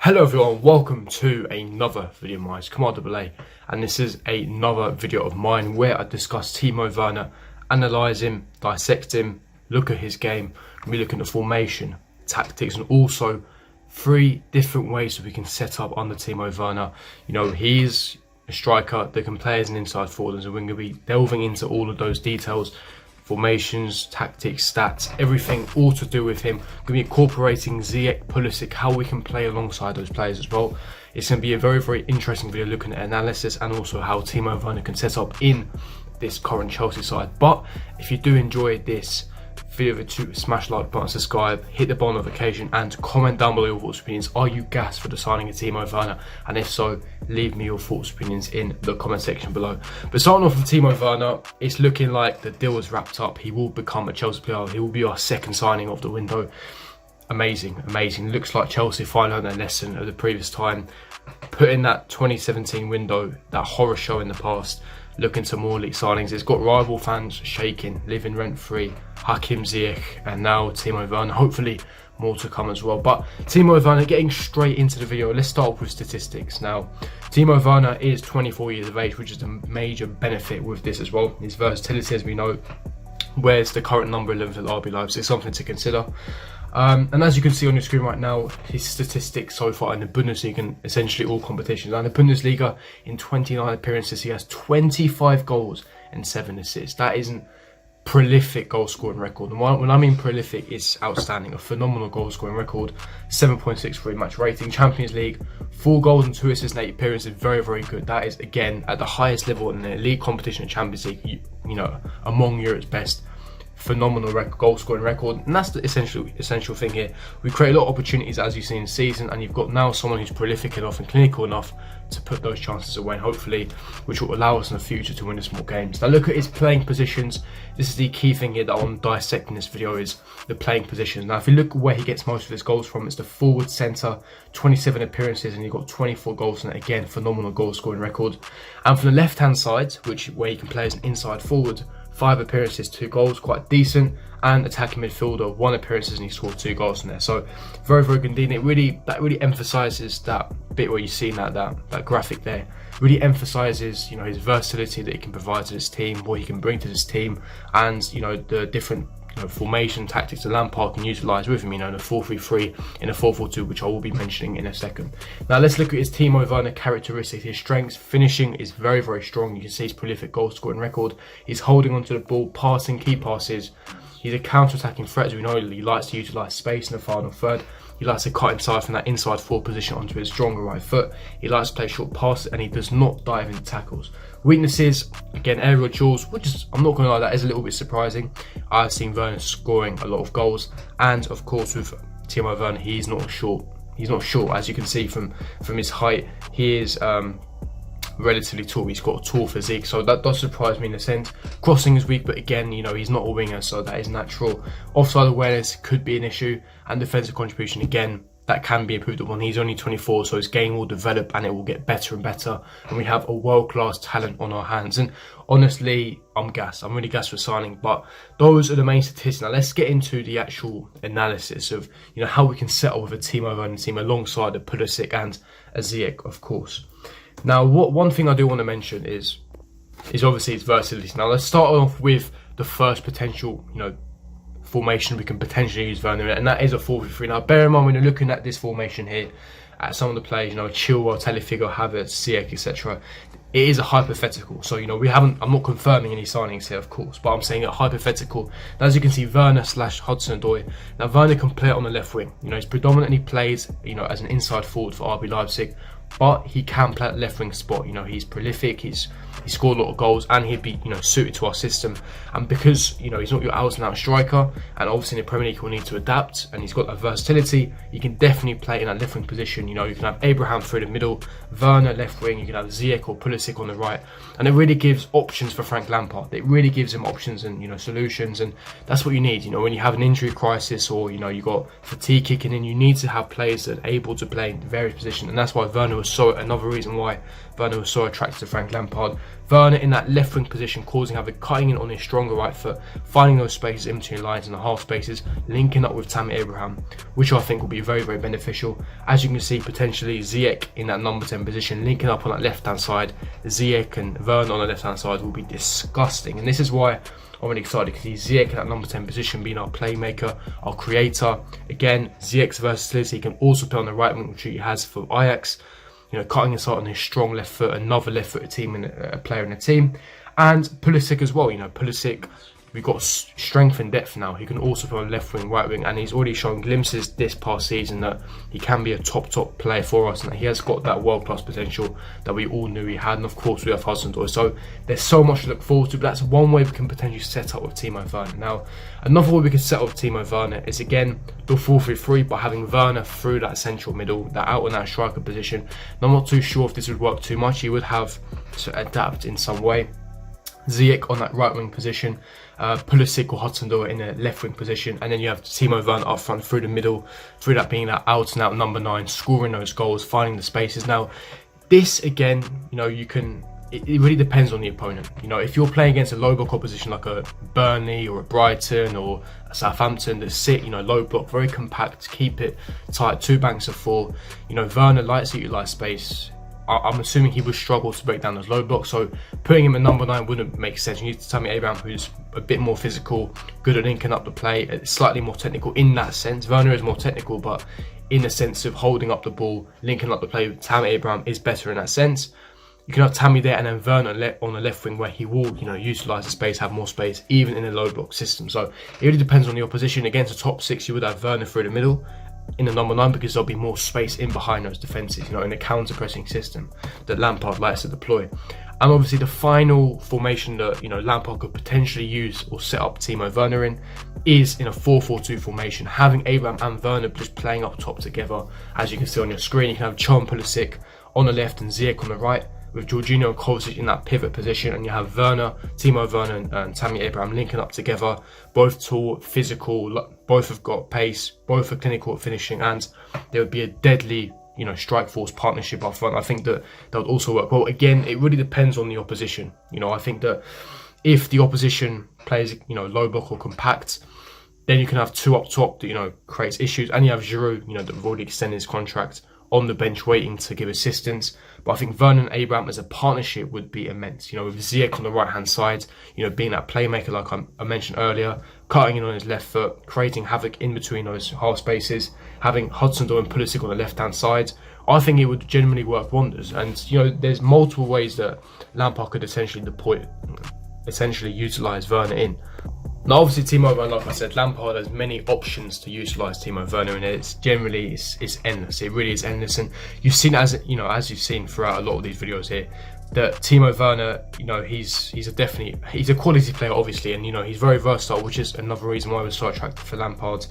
Hello everyone, welcome to another video of mine. It's Kamal AA, and this is another video of mine where I discuss Timo Werner, analyse him, dissect him, look at his game, and we look at the formation, tactics, and also 3 different ways that we can set up under Timo Werner. You know, he's a striker that can play as an inside forward, and we're going to be delving into all of those details. Formations, tactics, stats, everything all to do with him. Going to be incorporating Ziyech, Pulisic, how we can play alongside those players as well. It's going to be a very interesting video looking at analysis and also how Timo Werner can set up in this current Chelsea side. But if you do enjoy this video, smash like button, subscribe, hit the bell notification, and comment down below your thoughts and opinions. Are you gassed for the signing of Timo Werner? And if so, leave me your thoughts and opinions in the comment section below. But starting off with Timo Werner, it's looking like the deal is wrapped up. He will become a Chelsea player. He will be our second signing of the window. Amazing. Looks like Chelsea finally learned their lesson of the previous time. Put in that 2017 window, that horror show in the past, looking to more league signings. It's got rival fans shaking, living rent-free. Hakim Ziyech, and now Timo Werner. Hopefully more to come as well. But Timo Werner, getting straight into the video, let's start off with statistics. Now, Timo Werner is 24 years of age, which is a major benefit with this as well. His versatility, as we know, wears the current number 11 for RB Leipzig. It's something to consider. And as you can see on your screen right now, his statistics so far in the Bundesliga and essentially all competitions. Now in the Bundesliga, in 29 appearances, he has 25 goals and 7 assists. That isn't prolific goal scoring record. And when I mean prolific, it's outstanding. A phenomenal goal scoring record. 7.63 match rating. Champions League, 4 goals and 2 assists in 8 appearances. Very good. That is, again, at the highest level in the league competition in Champions League, you know, among Europe's best. Phenomenal goal scoring record, and that's the essential thing here. We create a lot of opportunities, as you've seen in the season, and you've got now someone who's prolific enough and clinical enough to put those chances away, and hopefully which will allow us in the future to win the small games. Now look at his playing positions. This is the key thing here that I want to dissect in this video, is the playing positions. Now if you look at where he gets most of his goals from, it's the forward centre, 27 appearances, and he got 24 goals, and again, phenomenal goal scoring record. And from the left hand side, where he can play as an inside forward, 5 appearances, 2 goals, quite decent. And attacking midfielder, 1 appearance and he scored 2 goals in there. So very good indeed. That really emphasises that bit where you see that graphic there. Really emphasises, you know, his versatility that he can provide to this team, what he can bring to this team, and you know the different formation tactics that Lampard can utilise with him, you know, in a 4-3-3, in a 4-4-2, which I will be mentioning in a second. Now let's look at his Timo Werner characteristics. His strengths, finishing is very strong. You can see his prolific goal scoring record. He's holding onto the ball, passing, key passes. He's a counter-attacking threat, as we know. He likes to utilise space in the final third. He likes to cut inside from that inside forward position onto his stronger right foot. He likes to play short passes, and he does not dive into tackles. Weaknesses, again, aerial duels, which is, I'm not going to lie, that is a little bit surprising. I've seen Werner scoring a lot of goals, and of course with Timo Werner, he's not short. He's not short, as you can see from his height. He is relatively tall. He's got a tall physique, so that does surprise me in a sense. Crossing is weak, but again, you know, he's not a winger, so that is natural. Offside awareness could be an issue, and defensive contribution, again, that can be improved upon. He's only 24, so his game will develop and it will get better and better. And we have a world-class talent on our hands. And honestly, I'm gassed. I'm really gassed for signing. But those are the main statistics. Now let's get into the actual analysis of, you know, how we can settle with a Timo Werner team alongside a Pulisic and a Ziyech, of course. Now, one thing I do want to mention is obviously his versatility. Now let's start off with the first potential, you know, formation we can potentially use Werner in, and that is a 4-3-3. Now bear in mind, when you're looking at this formation here, at some of the players, you know, Chilwell, Telefigo, Havertz, Ziyech, etc., it is a hypothetical. So, you know, I'm not confirming any signings here, of course, but I'm saying a hypothetical. Now, as you can see, Werner / Hudson-Odoi. Now, Werner can play on the left wing. You know, he's predominantly plays, you know, as an inside forward for RB Leipzig, but he can play at left wing spot. You know, he's prolific, he scored a lot of goals, and he'd be, you know, suited to our system. And because, you know, he's not your out and out striker, and obviously in the Premier League he'll need to adapt, and he's got that versatility, you can definitely play in that left wing position. You know, you can have Abraham through the middle, Werner left wing, you can have Ziyech or Pulisic on the right, and it really gives options for Frank Lampard. It really gives him options and, you know, solutions, and that's what you need. You know, when you have an injury crisis, or, you know, you got fatigue kicking in, you need to have players that are able to play in various positions, and that's why Werner was was another reason why Werner was so attracted to Frank Lampard. Werner in that left wing position, causing havoc, cutting in on his stronger right foot, finding those spaces in between lines and the half spaces, linking up with Tammy Abraham, which I think will be very, very beneficial. As you can see, potentially Ziyech in that number 10 position, linking up on that left hand side. Ziyech and Werner on the left hand side will be disgusting, and this is why I'm really excited, because he's Ziyech in that number 10 position, being our playmaker, our creator. Again, Ziyech's versatility, he can also play on the right wing, which he has for Ajax. You know, cutting inside on his strong left foot, another left-footed team and a player in the team. And Pulisic as well. You know, Pulisic, we've got strength and depth now. He can also play on left wing, right wing, and he's already shown glimpses this past season that he can be a top player for us, and that he has got that world-class potential that we all knew he had. And of course, we have Hudson-Odoi. So there's so much to look forward to, but that's one way we can potentially set up with Timo Werner. Now, another way we can set up with Timo Werner is, again, the 4-3-3, by having Werner through that central middle, that out and out striker position. And I'm not too sure if this would work too much. He would have to adapt in some way. Ziyech on that right wing position, Pulisic or Hudson-Odoi in a left wing position, and then you have Timo Werner up front through the middle, through that being that out and out number 9, scoring those goals, finding the spaces. Now, this again, you know, you can. It really depends on the opponent. You know, if you're playing against a low block opposition like a Burnley or a Brighton or a Southampton that sit, you know, low block, very compact, keep it tight, 2 banks of 4. You know, Werner likes to utilise space. I'm assuming he would struggle to break down those low blocks, so putting him at number 9 wouldn't make sense. You need Tammy Abraham, who's a bit more physical, good at linking up the play, slightly more technical in that sense. Werner is more technical, but in the sense of holding up the ball, linking up the play, Tammy Abraham is better in that sense. You can have Tammy there and then Werner on the left wing, where he will, you know, utilise the space, have more space, even in a low block system. So it really depends on the opposition. Against the top 6, you would have Werner through the middle in the number 9, because there'll be more space in behind those defences, you know, in a counter-pressing system that Lampard likes to deploy. And obviously the final formation that, you know, Lampard could potentially use or set up Timo Werner in is in a 4-4-2 formation, having Abraham and Werner just playing up top together. As you can see on your screen, you can have Pulisic on the left and Ziyech on the right, with Jorginho and Kovacic in that pivot position, and you have Werner, Timo Werner and Tammy Abraham linking up together, both tall, physical, both have got pace, both are clinical at finishing, and there would be a deadly, you know, strike force partnership up front. I think that would also work well. Again, it really depends on the opposition. You know, I think that if the opposition plays, you know, low block or compact, then you can have 2 up top that, you know, creates issues, and you have Giroud, you know, that have already extended his contract, on the bench waiting to give assistance. But I think Werner and Abraham as a partnership would be immense. You know, with Ziyech on the right hand side, you know, being that playmaker like I mentioned earlier, cutting in on his left foot, creating havoc in between those half spaces, having Hudson-Odoi and Pulisic on the left hand side, I think it would genuinely work wonders. And, you know, there's multiple ways that Lampard could essentially utilise Werner in. Now, obviously, Timo Werner, like I said, Lampard has many options to utilise Timo Werner, and it's endless. It really is endless, and you've seen, as you've seen throughout a lot of these videos here, that Timo Werner, you know, he's a quality player, obviously, and, you know, he's very versatile, which is another reason why we're so attracted for Lampard.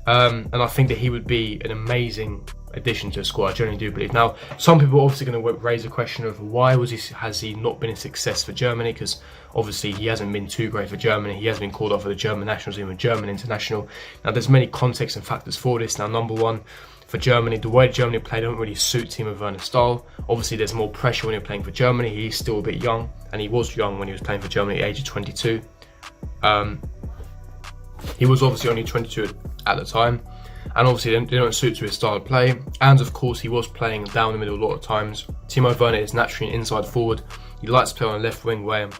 And I think that he would be an amazing addition to the squad. I genuinely do believe. Now, some people are obviously going to raise the question of why has he not been a success for Germany? Because obviously he hasn't been too great for Germany. He has been called up for the German national team and German international. Now, there's many contexts and factors for this. Now, number one, for Germany, the way Germany play don't really suit Timo Werner's style. Obviously, there's more pressure when you're playing for Germany. He's still a bit young, and he was young when he was playing for Germany at the age of 22. He was obviously only 22 at the time, and obviously they don't suit to his style of play. And of course, he was playing down the middle a lot of times. Timo Werner is naturally an inside forward. He likes to play on the left wing where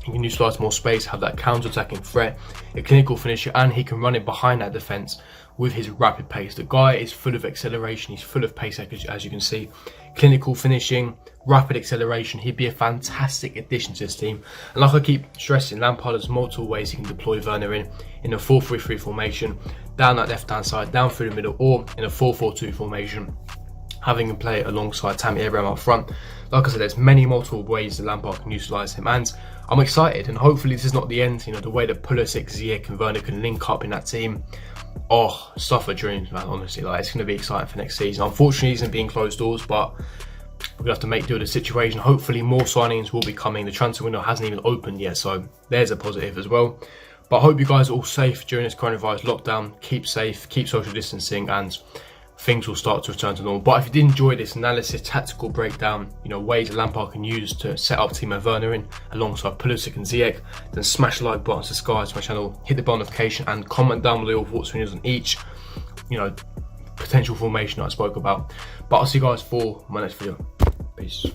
he can utilise more space, have that counter-attacking threat, a clinical finisher, and he can run it behind that defence with his rapid pace. The guy is full of acceleration, he's full of pace, as you can see. Clinical finishing, rapid acceleration. He'd be a fantastic addition to this team. And like I keep stressing, Lampard has multiple ways he can deploy Werner in a 4-3-3 formation, down that left-hand side, down through the middle, or in a 4-4-2 formation, having him play alongside Tammy Abraham up front. Like I said, there's multiple ways that Lampard can utilise him, and I'm excited, and hopefully this is not the end. You know, the way that Pulisic, Ziyech and Werner can link up in that team, oh, stuff for dreams, man, honestly. Like, it's going to be exciting for next season. Unfortunately, it isn't being closed doors, but we're going to have to make do with the situation. Hopefully more signings will be coming. The transfer window hasn't even opened yet, so there's a positive as well. But I hope you guys are all safe during this coronavirus lockdown. Keep safe, keep social distancing, and things will start to return to normal. But if you did enjoy this analysis, tactical breakdown, ways Lampard can use to set up Timo Werner in alongside Pulisic and Ziyech, then smash the like button, subscribe to my channel, hit the bell notification, and comment down below your thoughts and opinions on each, potential formation that I spoke about. But I'll see you guys for my next video. Peace.